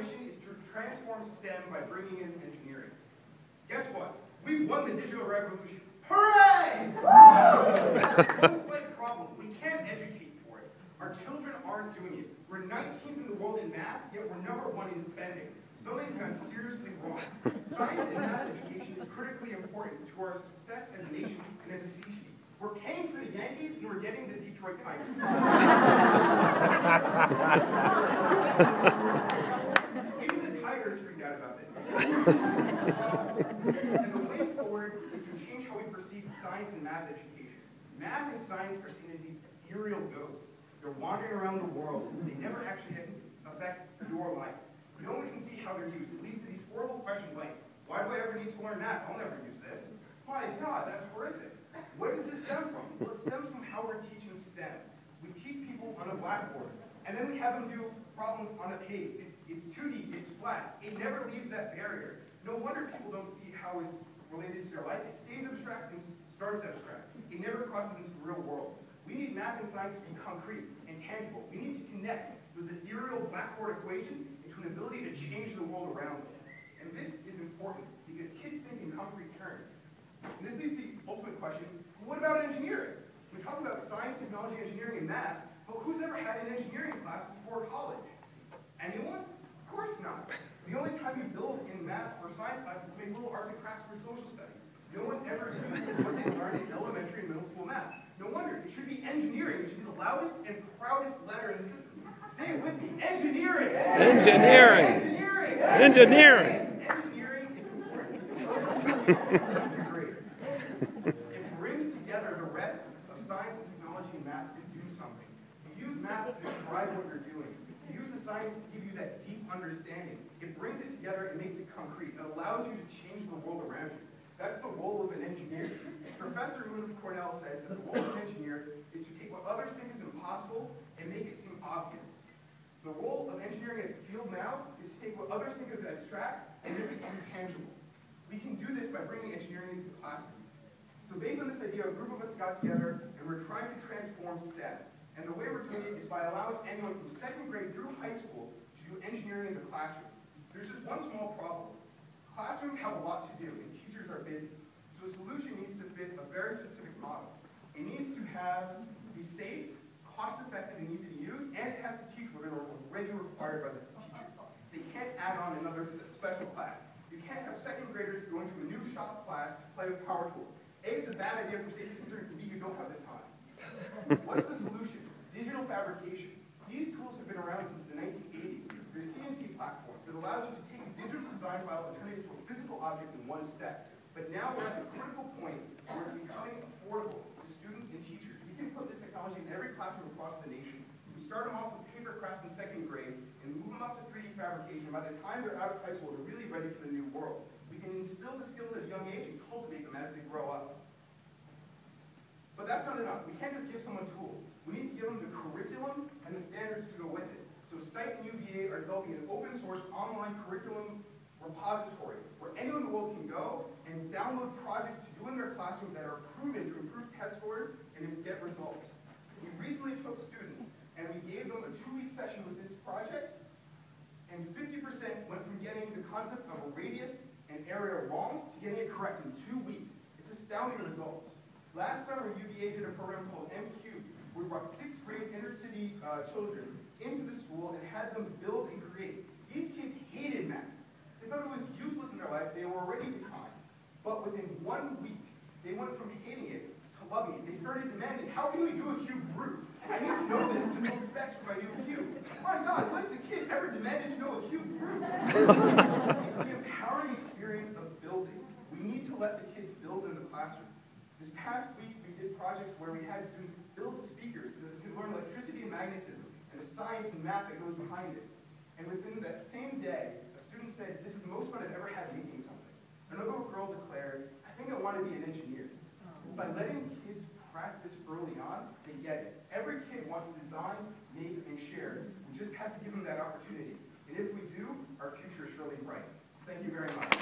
mission is to transform STEM by bringing in engineering. Guess what? We won the digital revolution. Hooray! One slight problem. We can't educate for it. Our children aren't doing it. We're 19th in the world in math, yet we're #1 in spending. Something's gone seriously wrong. Science and math education is critically important to our success as a nation and as a species. We're paying for the Yankees and we're getting the Detroit Tigers. Even the Tigers freaked out about this. And the way forward is to change how we perceive science and math education. Math and science are seen as these ethereal ghosts. They're wandering around the world. They never actually affect your life. No one can see how they're used. It leads to these horrible questions like, why do I ever need to learn math? I'll never use this. My God, that's horrific. Where does this stem from? Well, it stems from how we're teaching STEM. We teach people on a blackboard, and then we have them do problems on a page. It's 2D, it's flat. It never leaves that barrier. No wonder people don't see how it's related to their life. It stays abstract and starts abstract. It never crosses into the real world. We need math and science to be concrete and tangible. We need to connect those ethereal blackboard equations into an ability to change the world around them. And this is important because kids think in concrete terms. And this leads to the ultimate question, what about engineering? We talk about science, technology, engineering, and math, but who's ever had an engineering class before college? Anyone? Of course not. The only time you build in math or science classes is to make little arts and crafts for social studies. No one ever uses what they learned in elementary and middle school math. No wonder. It should be engineering. It should be the loudest and proudest letter in the system. Say it with me. Engineering! Engineering! Engineering! Engineering! Engineering is important. It brings together the rest of science and technology and math to do something. You use math to describe what you're doing. You use the science to give you that deep understanding. It brings it together and makes it concrete. It allows you to change the world around you. That's the role of an engineer. Professor Moon of Cornell says that the role of an engineer is to take what others think is impossible and make it seem obvious. The role of engineering as a field now is to take what others think is abstract and make it seem tangible. We can do this by bringing engineering into the classroom. So based on this idea, a group of us got together and we're trying to transform STEM. And the way we're doing it is by allowing anyone from 2nd grade through high school to do engineering in the classroom. There's just one small problem. Classrooms have a lot to do and teachers are busy. So a solution needs to fit a very specific model. It needs to be safe, cost-effective, and easy to use, and it has to teach what are already required by the teachers. They can't add on another special class. You can't have 2nd graders going to a new shop class to play with power tools. A, it's a bad idea for safety concerns, and B, you don't have the time. What's the solution? Digital fabrication. These tools have been around since the 1980s. They're CNC platforms that allows you to take a digital design file and turn it into a physical object in one step. But now we're at the critical point where it's becoming affordable to students and teachers. We can put this technology in every classroom across the nation. We start them off with paper crafts in 2nd grade and move them up to 3D fabrication. By the time they're out of high school, they're really ready for the new world. We can instill the skills at a young age and cultivate them as they grow up. But that's not enough. We can't just give someone tools. We need to give them the curriculum and the standards to go with it. So SITE and UVA are developing an open source online curriculum repository where anyone in the world can go and download projects to do in their classroom that are proven to improve test scores and get results. We recently took students and we gave them a 2-week session with this project, and 50% went from getting the concept of a radius and area wrong to getting it correct in 2 weeks. It's astounding results. Last summer, UVA did a program called MQ, where we brought 6th grade inner-city children into the school and had them build and create. These kids hated math. They thought it was useless in their life. They were already behind. But within 1 week, they went from hating it to loving it. They started demanding, how can we do a cube root? I need to know this to build specs for my new cube. My God, when has a kid ever demanded to know a cube root? It's the empowering experience of building. We need to let the kids build in the classroom. This past week, we did projects where we had students build speakers so that they could learn electricity and magnetism and the science and math that goes behind it. And within that same day, a student said, this is the most fun I've ever had making something. Another girl declared, I think I want to be an engineer. By letting kids practice early on, they get it. Every kid wants to design, make, and share. We just have to give them that opportunity. And if we do, our future is surely bright. Thank you very much.